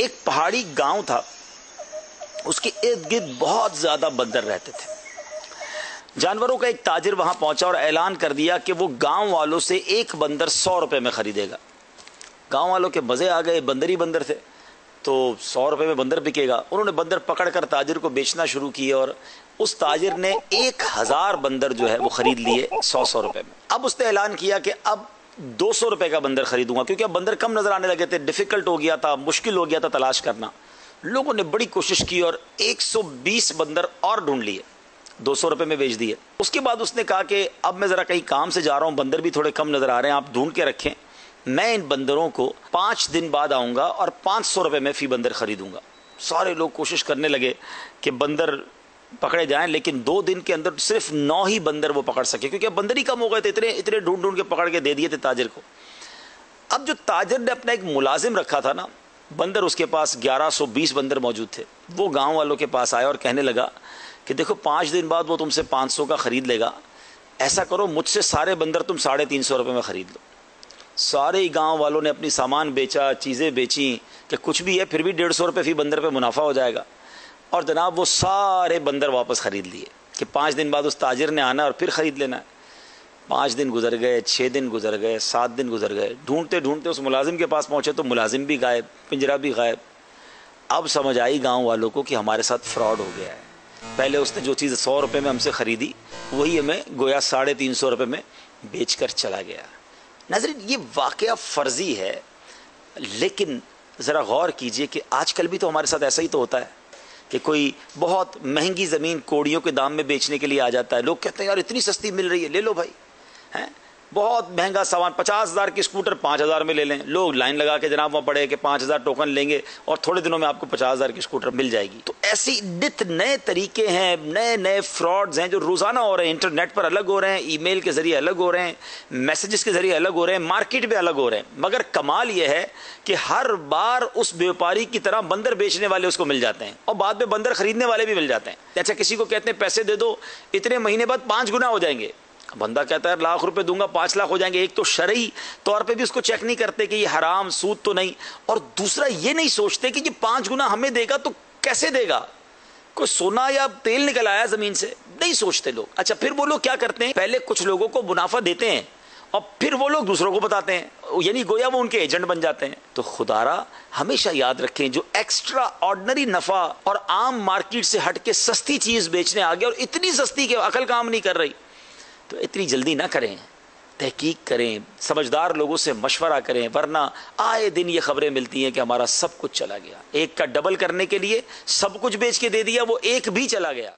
ایک پہاڑی گاؤں تھا، اس کے ارد گرد بہت زیادہ بندر رہتے تھے۔ جانوروں کا ایک تاجر وہاں پہنچا اور اعلان کر دیا کہ وہ گاؤں والوں سے ایک بندر 100 روپے میں خریدے گا۔ گاؤں والوں کے مزے آ گئے، بندر ہی بندر تھے تو 100 روپے میں بندر بکے گا۔ انہوں نے بندر پکڑ کر تاجر کو بیچنا شروع کیے اور اس تاجر نے 1000 بندر جو ہے وہ خرید لیے 100 روپے میں۔ اب اس نے اعلان کیا کہ اب 200 روپے کا بندر خریدوں گا، کیونکہ اب بندر کم نظر آنے لگے تھے، ڈیفیکلٹ ہو گیا تھا، مشکل ہو گیا تھا تلاش کرنا۔ لوگوں نے بڑی کوشش کی اور 120 بندر اور ڈھونڈ لیے، 200 روپے میں بیچ دیے۔ اس کے بعد اس نے کہا کہ اب میں ذرا کہیں کام سے جا رہا ہوں، بندر بھی تھوڑے کم نظر آ رہے ہیں، آپ ڈھونڈ کے رکھیں، میں ان بندروں کو 5 دن بعد آؤں گا اور 500 روپے میں فی بندر خریدوں گا۔ سارے لوگ کوشش کرنے لگے کہ بندر پکڑے جائیں، لیکن 2 دن کے اندر صرف 9 ہی بندر وہ پکڑ سکے، کیونکہ اب بندر ہی کم ہو گئے تھے، اتنے ڈھونڈ کے پکڑ کے دے دیے تھے تاجر کو۔ اب جو تاجر نے اپنا ایک ملازم رکھا تھا نا، بندر اس کے پاس 1120 بندر موجود تھے، وہ گاؤں والوں کے پاس آیا اور کہنے لگا کہ دیکھو 5 دن بعد وہ تم سے 500 کا خرید لے گا، ایسا کرو مجھ سے سارے بندر تم 350 روپے میں خرید لو۔ سارے ہی گاؤں والوں نے اپنی سامان بیچا، چیزیں بیچیں کہ کچھ بھی ہے پھر بھی 150 روپے فی بندر پہ منافع ہو جائے گا، اور جناب وہ سارے بندر واپس خرید لیے کہ 5 دن بعد اس تاجر نے آنا اور پھر خرید لینا ہے۔ 5 دن گزر گئے، 6 دن گزر گئے، 7 دن گزر گئے، ڈھونڈتے ڈھونڈتے اس ملازم کے پاس پہنچے تو ملازم بھی غائب، پنجرہ بھی غائب۔ اب سمجھ آئی گاؤں والوں کو کہ ہمارے ساتھ فراڈ ہو گیا ہے۔ پہلے اس نے جو چیز 100 روپے میں ہم سے خریدی وہی ہمیں گویا 350 روپے میں بیچ کر چلا گیا۔ ناظرین، یہ واقعہ فرضی ہے، لیکن ذرا غور کیجئے کہ آج کل بھی تو ہمارے ساتھ ایسا ہی تو ہوتا ہے کہ کوئی بہت مہنگی زمین کوڑیوں کے دام میں بیچنے کے لیے آ جاتا ہے، لوگ کہتے ہیں یار اتنی سستی مل رہی ہے، لے لو بھائی، ہیں بہت مہنگا سامان، 50,000 کی اسکوٹر 5,000 میں لے لیں، لوگ لائن لگا کے جناب وہاں پڑے کہ 5,000 ٹوکن لیں گے اور تھوڑے دنوں میں آپ کو 50,000 کی اسکوٹر مل جائے گی۔ تو ایسی نت نئے طریقے ہیں، نئے نئے فراڈز ہیں جو روزانہ ہو رہے ہیں، انٹرنیٹ پر الگ ہو رہے ہیں، ای میل کے ذریعے الگ ہو رہے ہیں، میسیجز کے ذریعے الگ ہو رہے ہیں، مارکیٹ میں الگ ہو رہے ہیں۔ مگر کمال یہ ہے کہ ہر بار اس بیوپاری کی طرح بندر بیچنے والے اس کو مل جاتے ہیں اور بعد میں بندر خریدنے والے بھی مل جاتے ہیں۔ اچھا کسی کو کہتے ہیں پیسے دے دو، اتنے مہینے بعد 5 گنا ہو جائیں گے، بندہ کہتا ہے لاکھ روپے دوں گا 5 لاکھ ہو جائیں گے۔ ایک تو شرعی طور پہ بھی اس کو چیک نہیں کرتے کہ یہ حرام سود تو نہیں، اور دوسرا یہ نہیں سوچتے کہ یہ 5 گنا ہمیں دے گا تو کیسے دے گا، کوئی سونا یا تیل نکل آیا زمین سے، نہیں سوچتے لوگ۔ اچھا پھر وہ لوگ کیا کرتے ہیں، پہلے کچھ لوگوں کو منافع دیتے ہیں اور پھر وہ لوگ دوسروں کو بتاتے ہیں، یعنی گویا وہ ان کے ایجنٹ بن جاتے ہیں۔ تو خدارا ہمیشہ یاد رکھیں، جو ایکسٹرا آرڈنری نفع اور عام مارکیٹ سے ہٹ کے سستی چیز بیچنے آگے، اور اتنی سستی کہ عقل کام نہیں کر رہی، تو اتنی جلدی نہ کریں، تحقیق کریں، سمجھدار لوگوں سے مشورہ کریں، ورنہ آئے دن یہ خبریں ملتی ہیں کہ ہمارا سب کچھ چلا گیا، ایک کا ڈبل کرنے کے لیے سب کچھ بیچ کے دے دیا، وہ ایک بھی چلا گیا۔